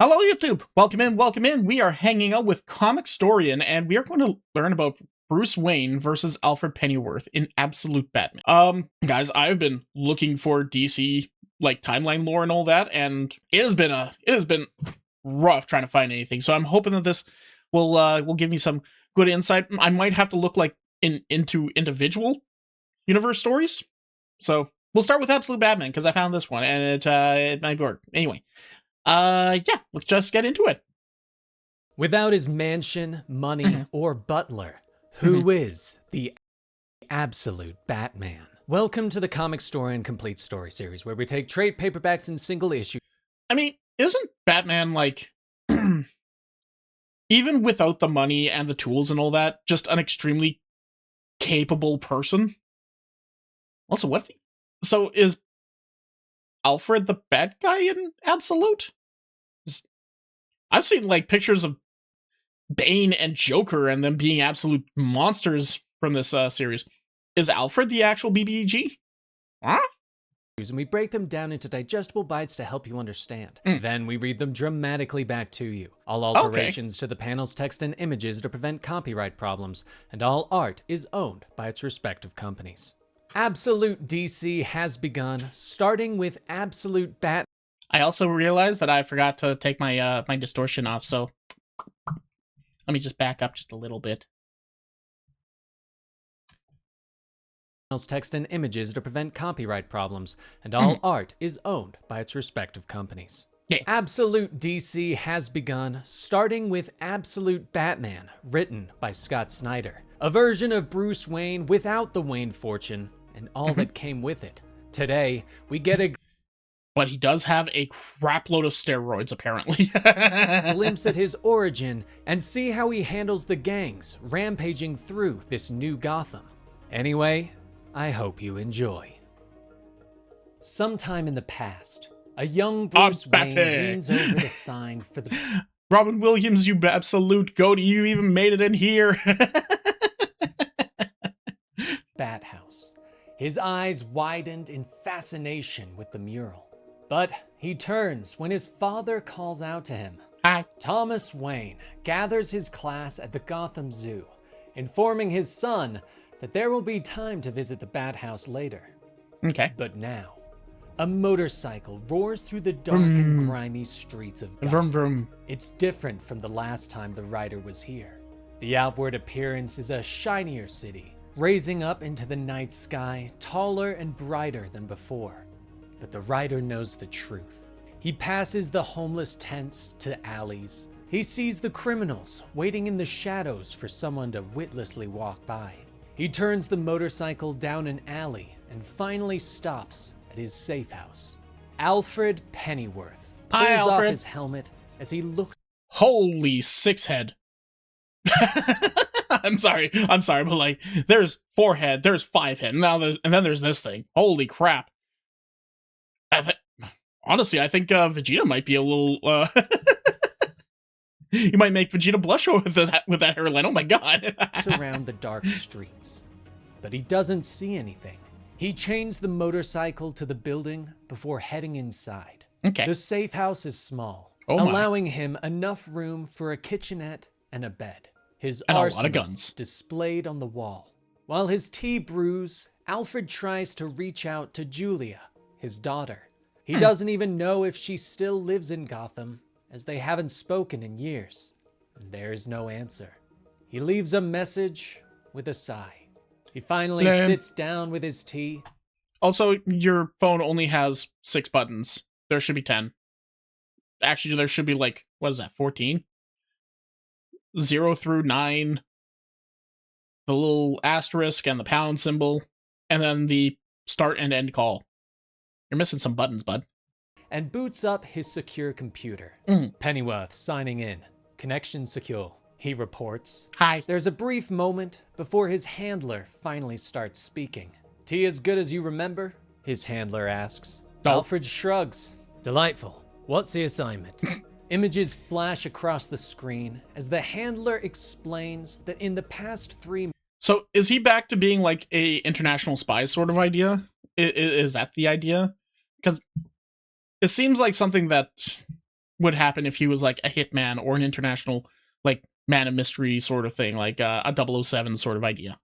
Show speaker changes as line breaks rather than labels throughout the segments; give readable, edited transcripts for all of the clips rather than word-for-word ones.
Hello, YouTube! Welcome in, welcome in. We are hanging out with Comicstorian, and we are going to learn about Bruce Wayne versus Alfred Pennyworth in Absolute Batman. Guys, I've been looking for DC, timeline lore and all that, and it has been rough trying to find anything, so I'm hoping that this will give me some good insight. I might have to look, into individual universe stories, so we'll start with Absolute Batman, because I found this one, and it might work. Anyway. Yeah, let's just get into it.
Without his mansion, money, or butler, who is the Absolute Batman? Welcome to the Comicstorian Complete Story series, where we take trade paperbacks and single issue.
I mean, isn't Batman, even without the money and the tools and all that, just an extremely capable person? Also, so is Alfred the bad guy in Absolute? I've seen pictures of Bane and Joker and them being absolute monsters from this series. Is Alfred the actual BBG? Huh?
And we break them down into digestible bites to help you understand. Then we read them dramatically back to you. All alterations to the panel's text and images to prevent copyright problems, and all art is owned by its respective companies. Absolute DC has begun, starting with Absolute Batman.
I also realized that I forgot to take my my distortion off, so let me just back up just a little bit.
Text and images to prevent copyright problems, and all art is owned by its respective companies.
Yeah.
Absolute DC has begun, starting with Absolute Batman, written by Scott Snyder. A version of Bruce Wayne without the Wayne fortune and all that came with it. Today, we get a
but he does have a crapload of steroids, apparently.
glimpse at his origin and see how he handles the gangs rampaging through this new Gotham. Anyway, I hope you enjoy. Sometime in the past, a young Bruce Wayne leans over the sign for the
Robin Williams, you absolute goat, you even made it in here.
Bat House. His eyes widened in fascination with the mural. But he turns when his father calls out to him.
Hi.
Thomas Wayne gathers his class at the Gotham Zoo, informing his son that there will be time to visit the Bat House later.
Okay.
But now, a motorcycle roars through the dark and grimy streets of Gotham.
Vroom, vroom.
It's different from the last time the writer was here. The outward appearance is a shinier city, raising up into the night sky, taller and brighter than before. But the writer knows the truth. He passes the homeless tents to alleys. He sees the criminals waiting in the shadows for someone to witlessly walk by. He turns the motorcycle down an alley and finally stops at his safe house. Alfred Pennyworth pulls off his helmet as he looks.
Holy six head. I'm sorry, but there's 4 head, there's 5 head, and then there's this thing. Holy crap. Honestly, I think Vegeta might be a little, you might make Vegeta blush with that hairline, oh my god.
Around the dark streets, but he doesn't see anything. He chains the motorcycle to the building before heading inside.
Okay.
The safe house is small, allowing him enough room for a kitchenette and a bed. His arsenal,
a lot of guns,
displayed on the wall. While his tea brews, Alfred tries to reach out to Julia, his daughter. He doesn't even know if she still lives in Gotham, as they haven't spoken in years. And there is no answer. He leaves a message with a sigh. He finally sits down with his tea.
Also, your phone only has 6 buttons. There should be 10. Actually, there should be 14? 0 through 9. The little asterisk and the pound symbol. And then the start and end call. You're missing some buttons, bud.
And boots up his secure computer. Pennyworth signing in. Connection secure. He reports.
Hi.
There's a brief moment before his handler finally starts speaking. Tea as good as you remember? His handler asks.
No.
Alfred shrugs. Delightful. What's the assignment? Images flash across the screen as the handler explains that in the past 3
So is he back to being a international spy sort of idea? Is that the idea? Because it seems like something that would happen if he was like a hitman or an international like man of mystery sort of thing, like a 007 sort of idea.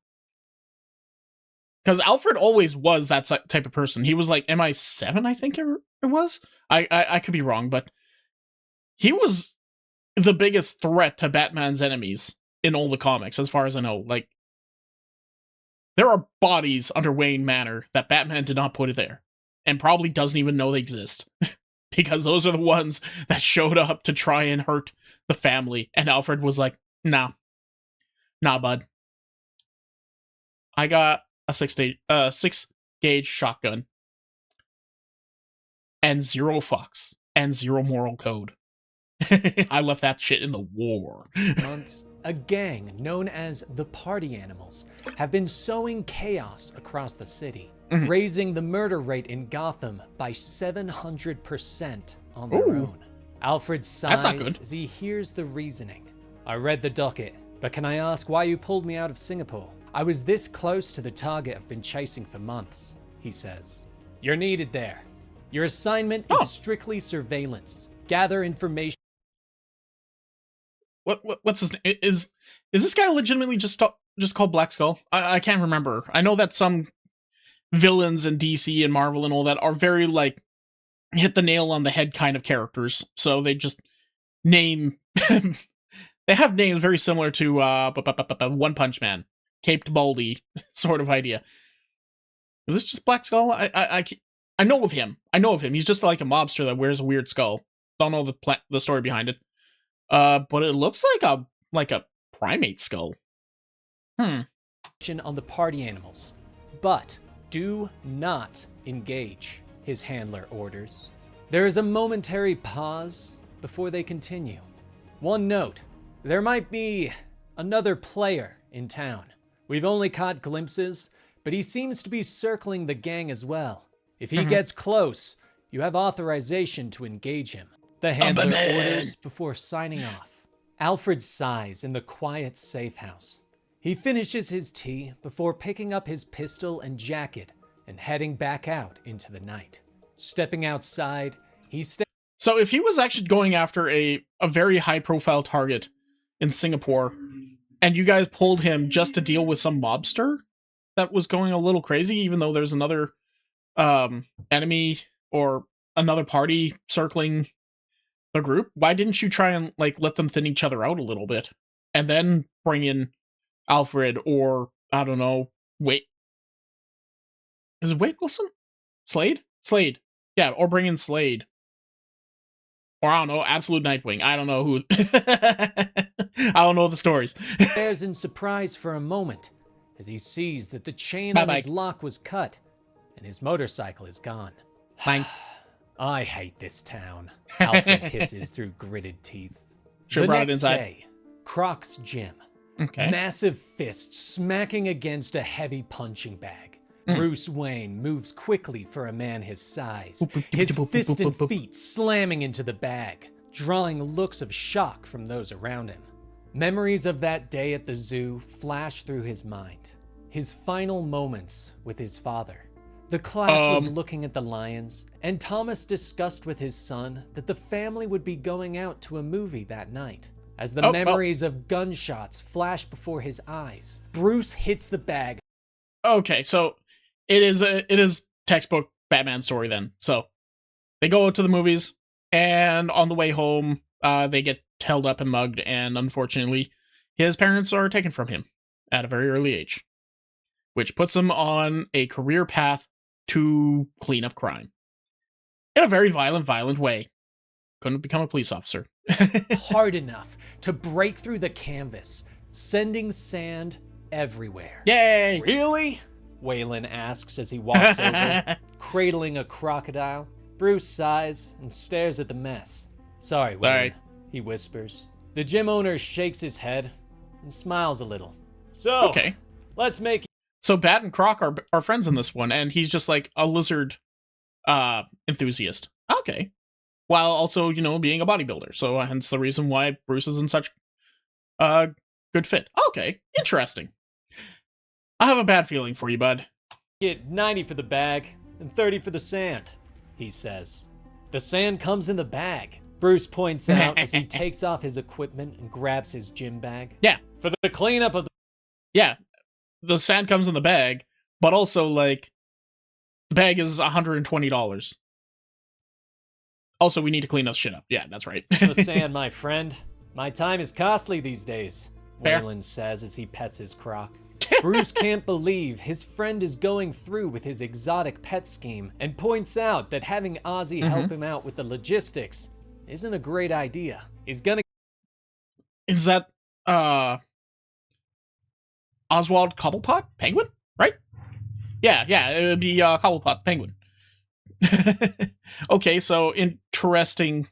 Because Alfred always was that type of person. He was like MI7, I think it was. I could be wrong, but he was the biggest threat to Batman's enemies in all the comics, as far as I know. Like, there are bodies under Wayne Manor that Batman did not put it there, and probably doesn't even know they exist. Because those are the ones that showed up to try and hurt the family, and Alfred was like, nah, bud. I got a 6-gauge shotgun, and 0 fucks, and 0 moral code. I left that shit in the war.
Months, a gang known as the Party Animals have been sowing chaos across the city, raising the murder rate in Gotham by 700% on their own. Alfred sighs as he hears the reasoning. I read the docket, but can I ask why you pulled me out of Singapore? I was this close to the target I've been chasing for months, he says. You're needed there. Your assignment is strictly surveillance. Gather information.
What's his name? Is this guy legitimately just called Black Skull? I can't remember. I know that some villains in DC and Marvel and all that are very like hit the nail on the head kind of characters. So they just name they have names very similar to One Punch Man, Caped Baldy sort of idea. Is this just Black Skull? I know of him. He's just like a mobster that wears a weird skull. Don't know the story behind it. But it looks like a primate skull.
On the Party Animals, but do not engage, his handler orders. There is a momentary pause before they continue. One note, there might be another player in town. We've only caught glimpses, but he seems to be circling the gang as well. If he gets close, you have authorization to engage him. The handler orders before signing off. Alfred sighs in the quiet safe house. He finishes his tea before picking up his pistol and jacket and heading back out into the night. Stepping outside,
So if he was actually going after a very high-profile target in Singapore, and you guys pulled him just to deal with some mobster that was going a little crazy, even though there's another enemy or another party circling the group, why didn't you try and like let them thin each other out a little bit and then bring in Alfred, or I don't know, is it Wade Wilson? Slade, yeah, or bring in Slade, or I don't know, Absolute Nightwing. I don't know who. I don't know the stories.
Stares in surprise for a moment as he sees that the chain on his lock was cut and his motorcycle is gone.
Bang.
I hate this town, Alfred hisses through gritted teeth.
Sure,
the
brought it
next
inside.
day, Croc's gym.
Okay.
Massive fists smacking against a heavy punching bag. Bruce Wayne moves quickly for a man his size, his fist and feet slamming into the bag, drawing looks of shock from those around him. Memories of that day at the zoo flash through his mind. His final moments with his father. The class was looking at the lions, and Thomas discussed with his son that the family would be going out to a movie that night. As the memories of gunshots flash before his eyes, Bruce hits the bag.
Okay, so it is textbook Batman story then. So they go out to the movies, and on the way home, they get held up and mugged, and unfortunately, his parents are taken from him at a very early age, which puts him on a career path to clean up crime in a very violent way. Couldn't become a police officer.
Hard enough to break through the canvas, sending sand everywhere.
Yay!
Really? Waylon asks as he walks over, cradling a crocodile. Bruce sighs and stares at the mess. Sorry, Waylon, he whispers. The gym owner shakes his head and smiles a little. So,
okay,
let's make it.
So Bat and Croc are friends in this one, and he's just like a lizard enthusiast. Okay. While also, being a bodybuilder. So hence the reason why Bruce is in such good fit. Okay, interesting. I have a bad feeling for you, bud.
Get 90 for the bag and 30 for the sand, he says. The sand comes in the bag, Bruce points out as he takes off his equipment and grabs his gym bag.
Yeah.
For the cleanup of the...
Yeah. The sand comes in the bag, but also, like, the bag is $120. Also, we need to clean this shit up. Yeah, that's right.
The sand, my friend. My time is costly these days,
Fair.
Waylon says as he pets his croc. Bruce can't believe his friend is going through with his exotic pet scheme and points out that having Ozzy help him out with the logistics isn't a great idea. He's gonna...
Is that, Oswald Cobblepot? Penguin? Right? Yeah, it would be, Cobblepot, Penguin. Okay, so interesting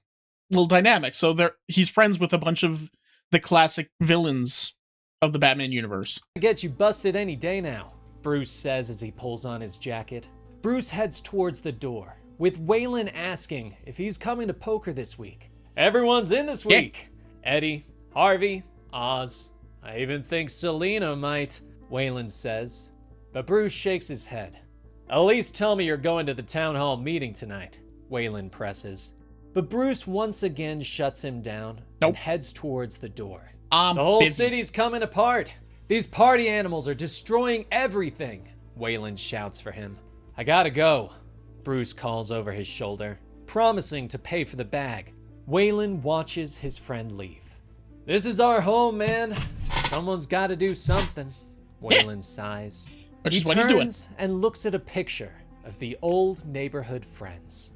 little dynamic. So he's friends with a bunch of the classic villains of the Batman universe.
Get you busted any day now, Bruce says as he pulls on his jacket. Bruce heads towards the door, with Waylon asking if he's coming to poker this week. Everyone's in this week. Eddie, Harvey, Oz. I even think Selena might, Waylon says. But Bruce shakes his head. At least tell me you're going to the town hall meeting tonight, Waylon presses. But Bruce once again shuts him down and heads towards the door. The whole city's coming apart. These party animals are destroying everything, Waylon shouts for him. I gotta go, Bruce calls over his shoulder, promising to pay for the bag. Waylon watches his friend leave. This is our home, man. Someone's gotta do something, Waylon sighs.
Which is
He
what he's doing.
turns and looks at a picture of the old neighborhood friends.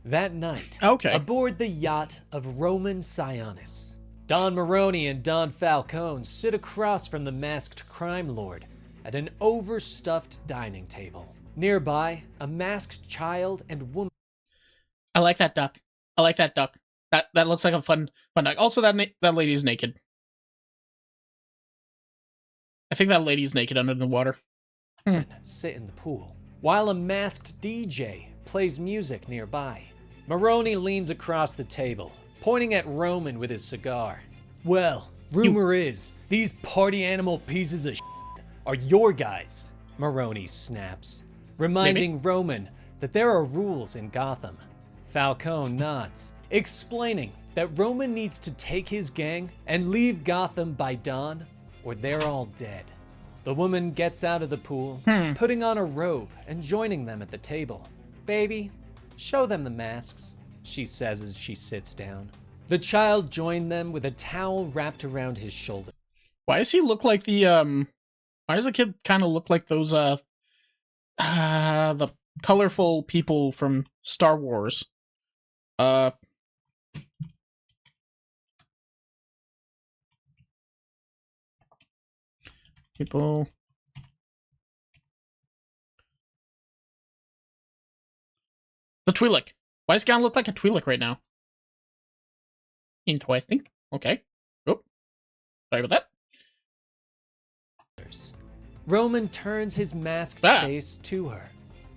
That night, aboard the yacht of Roman Sionis, Don Maroney and Don Falcone sit across from the masked crime lord at an overstuffed dining table. Nearby, a masked child and woman.
I like that duck. That looks like a fun duck. Also, that lady's naked. I think that lady's naked under the water.
Sit in the pool, while a masked DJ plays music nearby. Maroney leans across the table, pointing at Roman with his cigar. Well, rumor is, these party animal pieces of shit are your guys, Maroney snaps, reminding Roman that there are rules in Gotham. Falcone nods, explaining that Roman needs to take his gang and leave Gotham by dawn, or they're all dead. The woman gets out of the pool, putting on a robe and joining them at the table. Baby, show them the masks, she says as she sits down. The child joined them with a towel wrapped around his shoulder.
Why does he look like the, why does the kid kind of look like those, the colorful people from Star Wars? People. The Twi'lek. Why does it kind of look like a Twi'lek right now? Into, I think. Okay. Oh. Sorry about that.
Roman turns his masked face to her,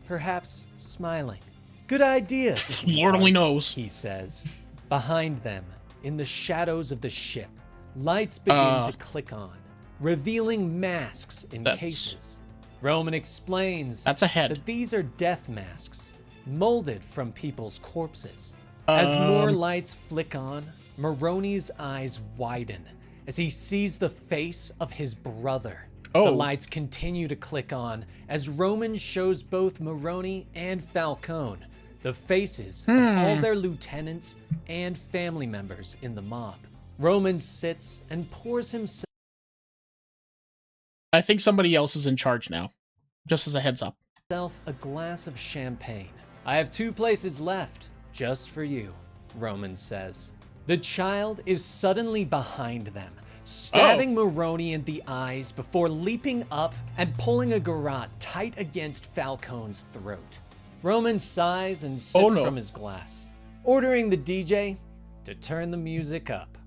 perhaps smiling. Good idea,
Lord only knows,
he says. Behind them, in the shadows of the ship, lights begin to click on, revealing masks in cases. Roman explains that these are death masks, molded from people's corpses. As more lights flick on, Maroney's eyes widen as he sees the face of his brother. The lights continue to click on as Roman shows both Maroney and Falcone the faces of all their lieutenants and family members in the mob. Roman sits and pours himself.
I think somebody else is in charge now, just as a heads up.
A glass of champagne. I have 2 places left, just for you, Roman says. The child is suddenly behind them, stabbing Maroney in the eyes before leaping up and pulling a garrote tight against Falcone's throat. Roman sighs and sips from his glass, ordering the DJ to turn the music up.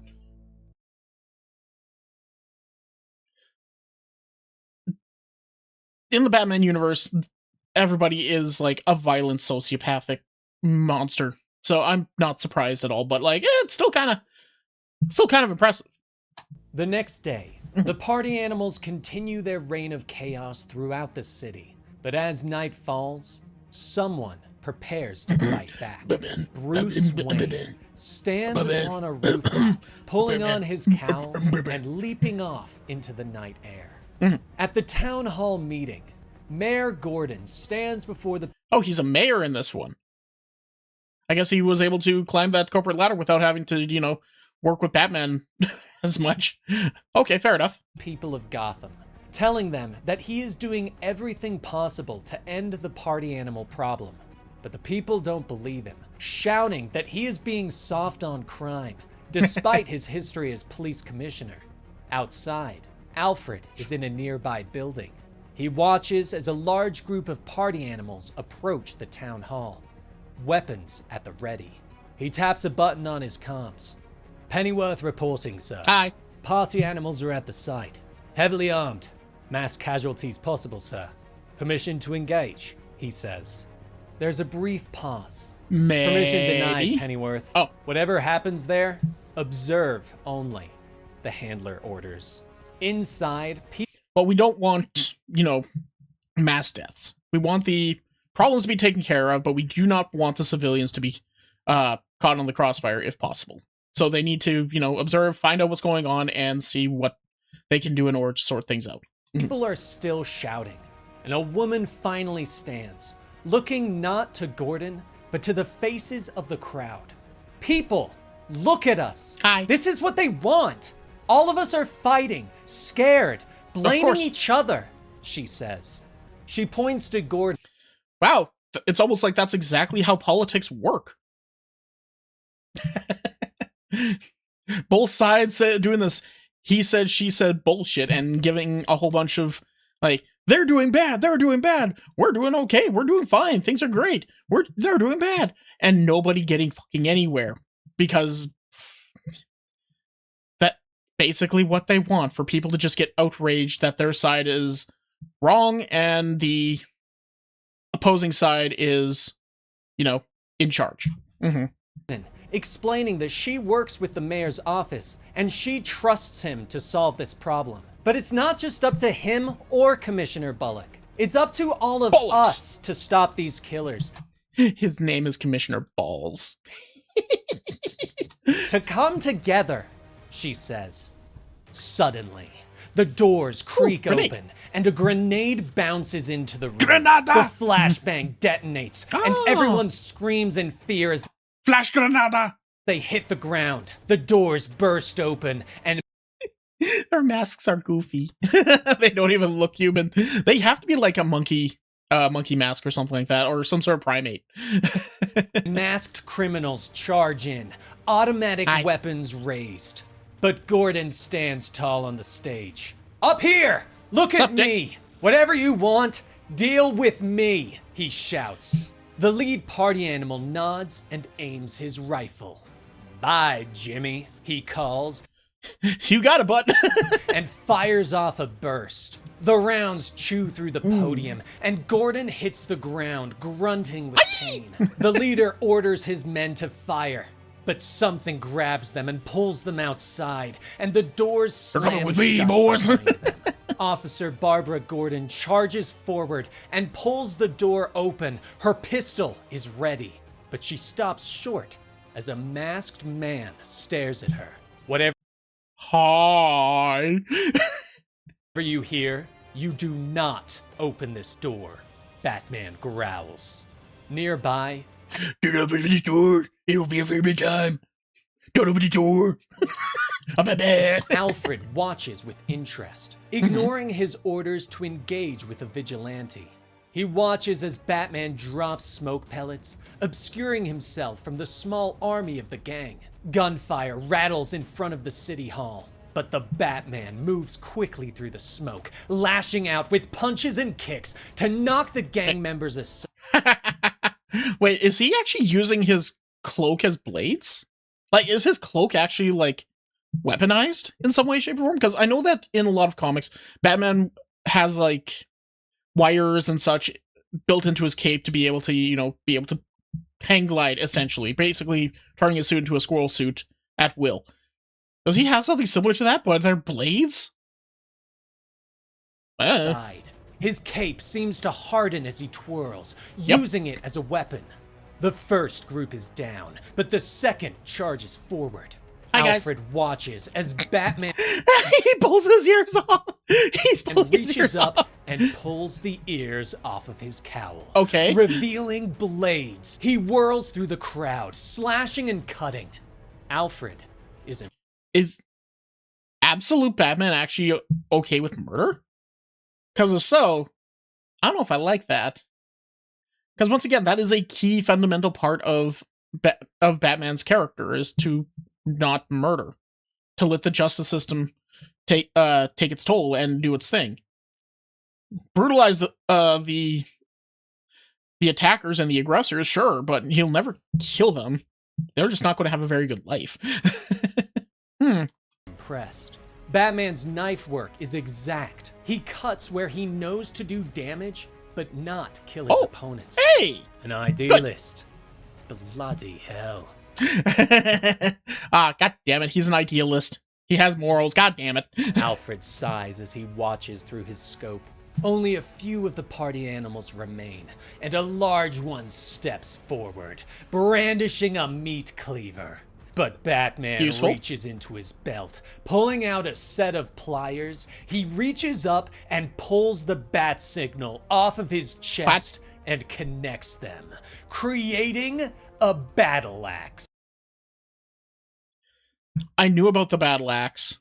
In the Batman universe, everybody is like a violent sociopathic monster. So I'm not surprised at all, but like it's still kind of impressive.
The next day, the party animals continue their reign of chaos throughout the city. But as night falls, someone prepares to fight back. Bruce Wayne stands upon a rooftop, pulling on his cowl and leaping off into the night air. At the town hall meeting, Mayor Gordon stands before the...
Oh, he's a mayor in this one. I guess he was able to climb that corporate ladder without having to, work with Batman as much. Okay, fair enough.
People of Gotham, telling them that he is doing everything possible to end the party animal problem. But the people don't believe him, shouting that he is being soft on crime, despite his history as police commissioner. Outside, Alfred is in a nearby building. He watches as a large group of party animals approach the town hall, weapons at the ready. He taps a button on his comms. Pennyworth reporting, sir.
Hi.
Party animals are at the site. Heavily armed. Mass casualties possible, sir. Permission to engage, he says. There's a brief pause.
Maybe.
Permission denied, Pennyworth.
Oh.
Whatever happens there, observe only, the handler orders. Inside,
But we don't want, mass deaths. We want the problems to be taken care of, but we do not want the civilians to be caught on the crossfire if possible. So they need to, observe, find out what's going on, and see what they can do in order to sort things out.
people are still shouting, and a woman finally stands, looking not to Gordon, but to the faces of the crowd. People, look at us.
Hi.
This is what they want. All of us are fighting, scared, blaming
course.
each other, she says. She points to Gordon.
Wow, it's almost like that's exactly how politics work. Both sides doing this he said, she said bullshit and giving a whole bunch of, they're doing bad, we're doing okay, we're doing fine, things are great, they're doing bad, and nobody getting fucking anywhere, because that's basically what they want, for people to just get outraged that their side is wrong and the opposing side is, in charge.
Explaining that she works with the mayor's office and she trusts him to solve this problem. But it's not just up to him or Commissioner Bullock. It's up to all of us to stop these killers.
His name is Commissioner Balls.
To come together, she says. Suddenly, the doors creak open and a grenade bounces into the room.
Granada!
The flashbang detonates and everyone screams in fear as
Flash Granada!
they hit the ground. The doors burst open and
their masks are goofy. They don't even look human. They have to be like a monkey mask or something like that, or some sort of primate.
masked criminals charge in, automatic weapons raised. But Gordon stands tall on the stage. Up here! Look at me! Whatever you want, deal with me, he shouts. The lead party animal nods and aims his rifle. Bye, Jimmy, he calls.
You got it, bud.
And fires off a burst. The rounds chew through the podium, and Gordon hits the ground, grunting with pain. The leader orders his men to fire, but something grabs them and pulls them outside, and the doors slam
They're coming with me,
shut
boys.
behind them. Officer Barbara Gordon charges forward and pulls the door open. Her pistol is ready, but she stops short as a masked man stares at her. Whatever
Hi.
you hear, you do not open this door, Batman growls. Nearby,
Don't open the door. It will be a very time. Don't open the door. I'm a bad.
Alfred watches with interest, ignoring his orders to engage with a vigilante. He watches as Batman drops smoke pellets, obscuring himself from the small army of the gang. Gunfire rattles in front of the city hall, but the Batman moves quickly through the smoke, lashing out with punches and kicks to knock the gang members aside.
Wait, is he actually using his cloak as blades? Is his cloak actually, weaponized in some way, shape, or form? Because I know that in a lot of comics, Batman has, wires and such built into his cape to be able to hang glide, essentially. Basically, turning his suit into a squirrel suit at will. Does he have something similar to that, but they're blades?
Died, His cape seems to harden as he twirls,
Yep.
using it as a weapon. The first group is down, but the second charges forward.
Hi, guys.
Alfred watches as Batman
He pulls his ears off. He's pulling his
reaches
ears
up
off.
and pulls the ears off of his cowl.
Okay.
Revealing blades. He whirls through the crowd, slashing and cutting. Alfred isn't.
Is Absolute Batman actually okay with murder? Because if so, I don't know if I like that. Because once again, that is a key fundamental part of Batman's character, is to not murder, to let the justice system take its toll and do its thing. Brutalize the attackers and the aggressors, sure, but he'll never kill them. They're just not going to have a very good life.
Impressed. Batman's knife work is exact. He cuts where he knows to do damage, but not kill his opponents.
Hey!
An idealist. Bloody hell.
God damn it, he's an idealist. He has morals, god damn it.
Alfred sighs as he watches through his scope. Only a few of the party animals remain, and a large one steps forward, brandishing a meat cleaver. But Batman
Useful.
reaches into his belt. Pulling out a set of pliers, he reaches up and pulls the bat signal off of his chest and connects them, creating a battle axe.
I knew about the battle axe.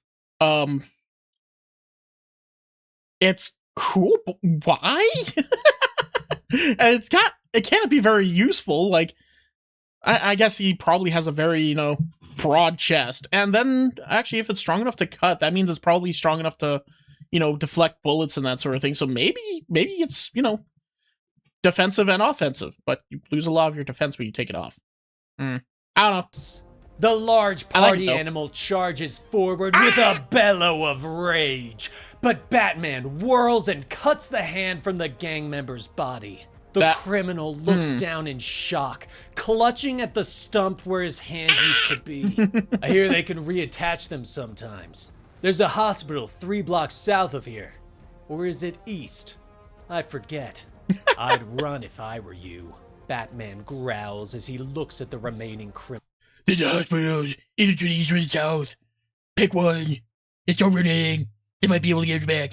It's cool, but why? And it can't be very useful. Like, I guess he probably has a very, broad chest. And then, actually, if it's strong enough to cut, that means it's probably strong enough to, deflect bullets and that sort of thing. So maybe it's, defensive and offensive, but you lose a lot of your defense when you take it off. I don't know.
The large party
though.
animal charges forward with a bellow of rage, but Batman whirls and cuts the hand from the gang member's body. The criminal looks down in shock, clutching at the stump where his hand used to be. I hear they can reattach them sometimes. There's a hospital 3 blocks south of here. Or is it east? I forget. I'd run if I were you. Batman growls as he looks at the remaining criminals.
The hospitals is to the east or the south. Pick one. It's opening. They might be able to get it back.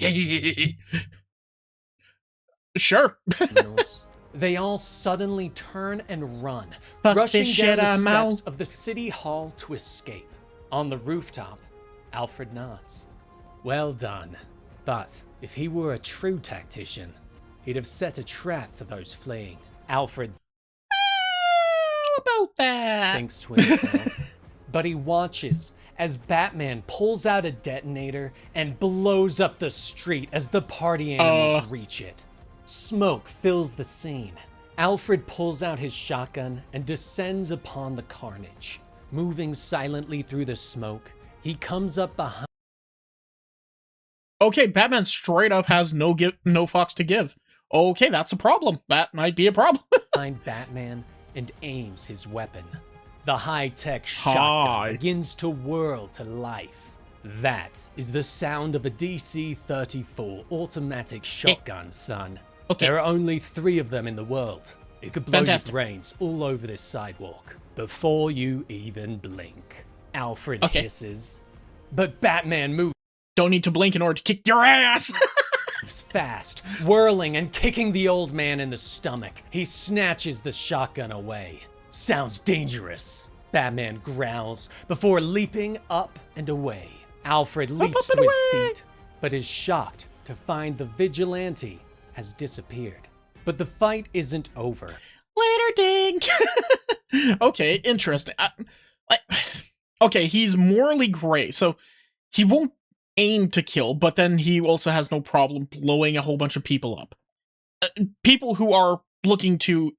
Sure.
They all suddenly turn and run,
Fuck
rushing
this
down
shit,
the
I'm
steps
out.
of the city hall to escape. On the rooftop, Alfred nods. Well done. But if he were a true tactician, he'd have set a trap for those fleeing. Alfred
About that.
thinks to himself, but he watches as Batman pulls out a detonator and blows up the street as the party animals reach it. Smoke fills the scene. Alfred pulls out his shotgun and descends upon the carnage. Moving silently through the smoke, he comes up behind
Okay, Batman straight up has no fucks to give. Okay, that's a problem. That might be a problem.
Batman and aims his weapon. The high-tech shotgun begins to whirl to life. That is the sound of a DC-34 automatic shotgun, son.
Okay.
There are only 3 of them in the world. It could blow
Fantastic.
your brains all over this sidewalk before you even blink. Alfred hisses, but Batman moves
Don't need to blink in order to kick your ass.
fast, whirling and kicking the old man in the stomach. He snatches the shotgun away. Sounds dangerous. Batman growls before leaping up and away. Alfred leaps to his feet, but is shocked to find the vigilante has disappeared. But the fight isn't over.
Later, dink. Okay, interesting. Okay, he's morally gray, so he won't aim to kill, but then he also has no problem blowing a whole bunch of people up. People who are looking to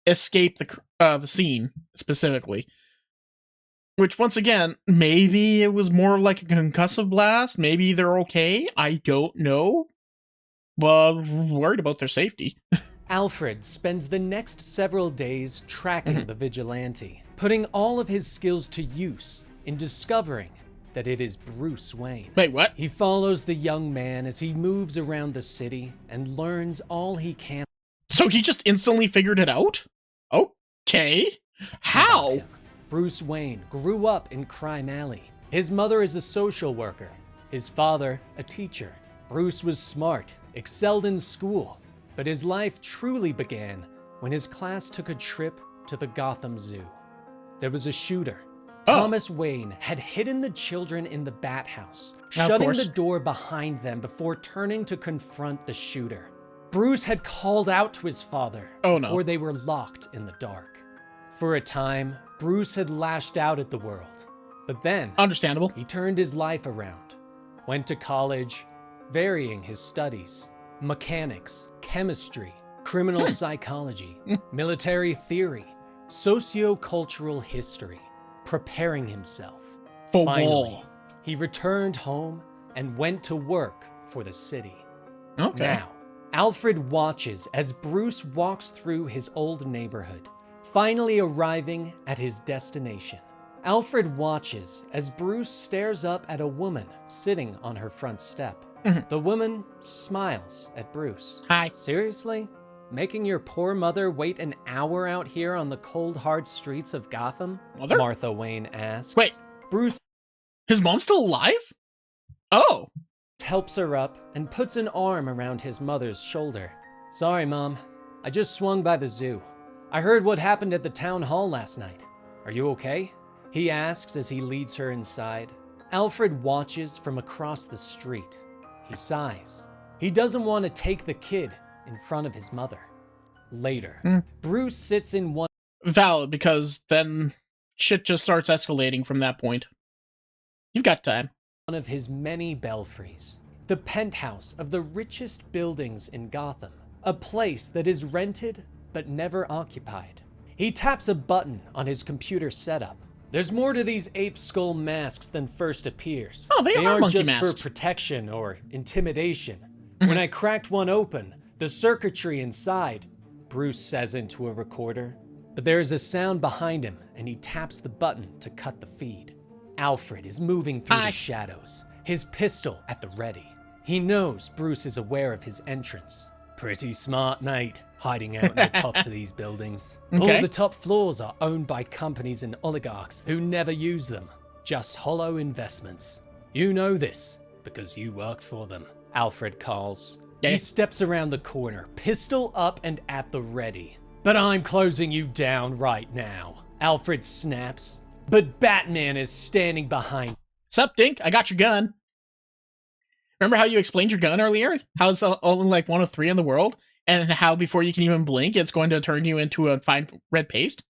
escape the scene, specifically. Which, once again, maybe it was more like a concussive blast. Maybe they're okay. I don't know. But worried about their safety.
Alfred spends the next several days tracking the vigilante, putting all of his skills to use in discovering that it is Bruce Wayne.
Wait, what?
He follows the young man as he moves around the city and learns all he can.
So he just instantly figured it out? Okay. How?
Him. Bruce Wayne grew up in Crime Alley. His mother is a social worker, his father a teacher. Bruce was smart, excelled in school, but his life truly began when his class took a trip to the Gotham Zoo. There was a shooter. Thomas Wayne had hidden the children in the Bat House, shutting the door behind them before turning to confront the shooter. Bruce had called out to his father before they were locked in the dark. For a time, Bruce had lashed out at the world, but then
Understandable.
he turned his life around, went to college, varying his studies, mechanics, chemistry, criminal psychology, military theory, socio-cultural history, preparing himself. Finally, he returned home and went to work for the city.
Okay.
Now, Alfred watches as Bruce walks through his old neighborhood, finally arriving at his destination. Alfred watches as Bruce stares up at a woman sitting on her front step. The woman smiles at Bruce.
Hi.
Seriously? Making your poor mother wait an hour out here on the cold, hard streets of Gotham?
Mother?
Martha Wayne asks.
Wait.
Bruce
His mom's still alive? Oh.
helps her up and puts an arm around his mother's shoulder. Sorry, Mom. I just swung by the zoo. I heard what happened at the town hall last night. Are you okay? He asks as he leads her inside. Alfred watches from across the street. He sighs. He doesn't want to take the kid in front of his mother. Later, Bruce sits in one
Valid, because then shit just starts escalating from that point. You've got time.
of his many belfries, the penthouse of the richest buildings in Gotham, a place that is rented but never occupied. He taps a button on his computer setup. There's more to these ape skull masks than first appears.
Oh, they are
aren't
monkey
just
masks.
for protection or intimidation. When I cracked one open, the circuitry inside, Bruce says into a recorder, but there is a sound behind him and he taps the button to cut the feed. Alfred is moving through the shadows, his pistol at the ready. He knows Bruce is aware of his entrance. Pretty smart, Nate, hiding out in the tops of these buildings.
Okay.
All the top floors are owned by companies and oligarchs who never use them, just hollow investments. You know this because you worked for them, Alfred calls.
Yeah.
He steps around the corner, pistol up and at the ready. But I'm closing you down right now, Alfred snaps. But Batman is standing behind.
Sup, Dink? I got your gun. Remember how you explained your gun earlier? How it's only like one of 3 in the world? And how before you can even blink, it's going to turn you into a fine red paste?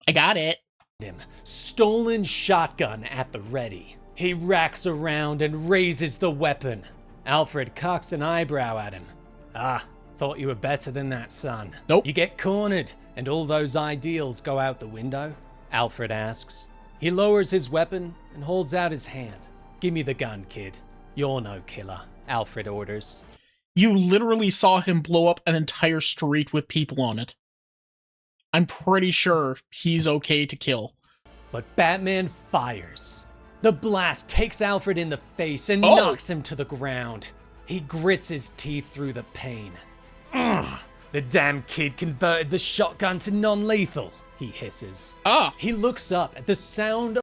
I got it.
him, stolen shotgun at the ready. He racks around and raises the weapon. Alfred cocks an eyebrow at him. Ah, thought you were better than that, son.
Nope.
You get cornered, and all those ideals go out the window? Alfred asks. He lowers his weapon and holds out his hand. Give me the gun, kid. You're no killer, Alfred orders.
You literally saw him blow up an entire street with people on it. I'm pretty sure he's okay to kill.
But Batman fires. The blast takes Alfred in the face and knocks him to the ground. He grits his teeth through the pain. Ugh, the damn kid converted the shotgun to non-lethal, he hisses. He looks up at the sound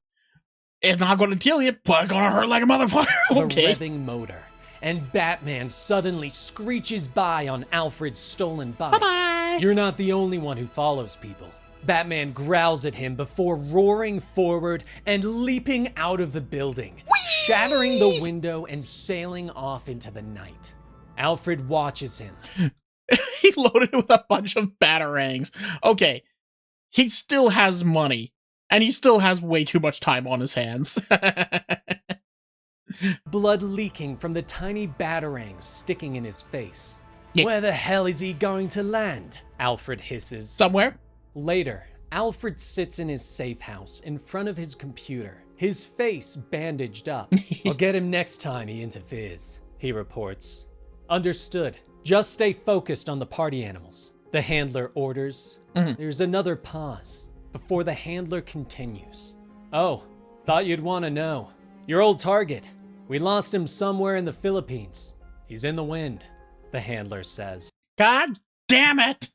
It's not gonna kill you, but it's gonna hurt like a motherfucker.
of
Okay.
a revving motor, and Batman suddenly screeches by on Alfred's stolen bike.
Bye-bye.
You're not the only one who follows people. Batman growls at him before roaring forward and leaping out of the building, shattering the window and sailing off into the night. Alfred watches him.
He loaded with a bunch of batarangs. Okay. He still has money. And he still has way too much time on his hands.
Blood leaking from the tiny batarangs sticking in his face.
Yeah.
Where the hell is he going to land? Alfred hisses.
Somewhere.
Later, Alfred sits in his safe house in front of his computer, his face bandaged up. I'll get him next time he interferes, he reports. Understood. Just stay focused on the party animals, the handler orders. There's another pause before the handler continues. Oh, thought you'd want to know. Your old target. We lost him somewhere in the Philippines. He's in the wind, the handler says.
God damn it!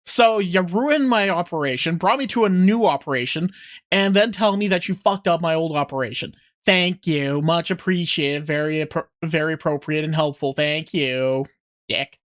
So you ruined my operation, brought me to a new operation, and then tell me that you fucked up my old operation. Thank you. Much appreciated. Very appropriate and helpful. Thank you. Dick.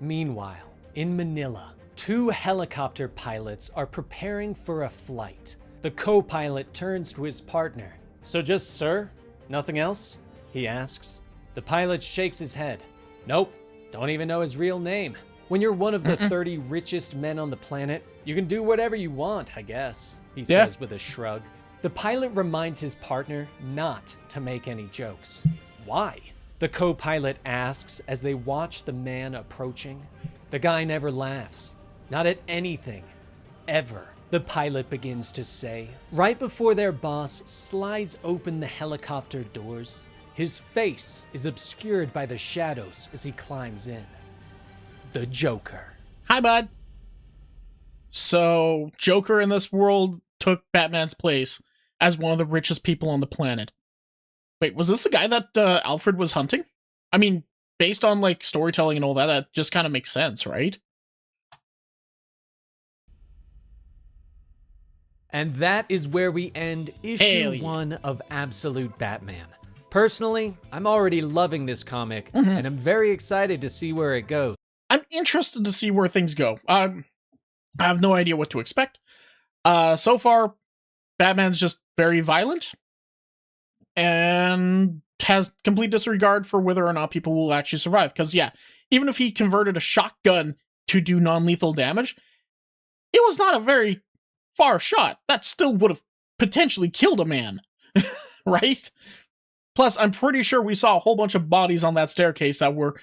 Meanwhile, in Manila, 2 helicopter pilots are preparing for a flight. The co-pilot turns to his partner. So just sir? Nothing else? He asks. The pilot shakes his head. Nope. Don't even know his real name. When you're one of the 30 richest men on the planet, you can do whatever you want, I guess, he says with a shrug. The pilot reminds his partner not to make any jokes. Why? The co-pilot asks as they watch the man approaching. The guy never laughs. Not at anything. Ever. The pilot begins to say, right before their boss slides open the helicopter doors. His face is obscured by the shadows as he climbs in. The Joker.
Hi, bud. So, Joker in this world took Batman's place as one of the richest people on the planet. Wait, was this the guy that Alfred was hunting? I mean, based on, like, storytelling and all that, that just kind of makes sense, right?
And that is where we end issue 1 of Absalute Batman. Personally, I'm already loving this comic, and I'm very excited to see where it goes.
I'm interested to see where things go. I have no idea what to expect. So far, Batman's just very violent, and has complete disregard for whether or not people will actually survive. Because, yeah, even if he converted a shotgun to do non-lethal damage, it was not a very far shot. That still would have potentially killed a man, right? Plus, I'm pretty sure we saw a whole bunch of bodies on that staircase that were,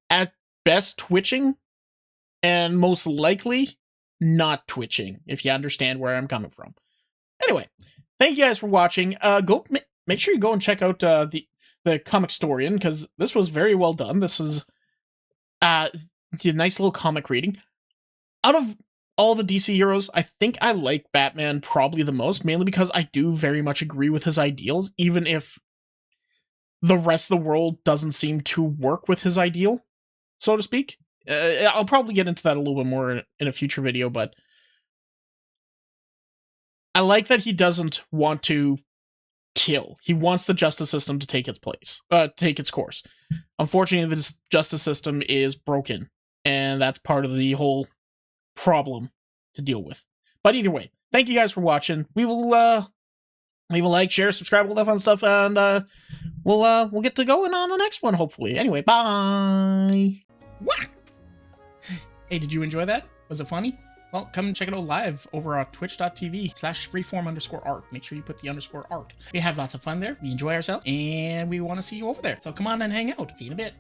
at best, twitching, and most likely not twitching, if you understand where I'm coming from. Anyway, thank you guys for watching. Make sure you go and check out the Comicstorian, because this was very well done. This is a nice little comic reading. Out of all the DC heroes, I think I like Batman probably the most, mainly because I do very much agree with his ideals, even if the rest of the world doesn't seem to work with his ideal, so to speak. I'll probably get into that a little bit more in a future video, but I like that he doesn't want to kill. He wants the justice system to take its course. Unfortunately, this justice system is broken, and that's part of the whole problem to deal with. But either way, thank you guys for watching. We will leave a like, share, subscribe, all that fun stuff, and we'll get to going on the next one, hopefully. Anyway, bye. Wah! Hey, did you enjoy that? Was it funny? Well, come and check it out live over on twitch.tv/freeform_art. Make sure you put the _art. We have lots of fun there. We enjoy ourselves, and we want to see you over there. So come on and hang out. See you in a bit.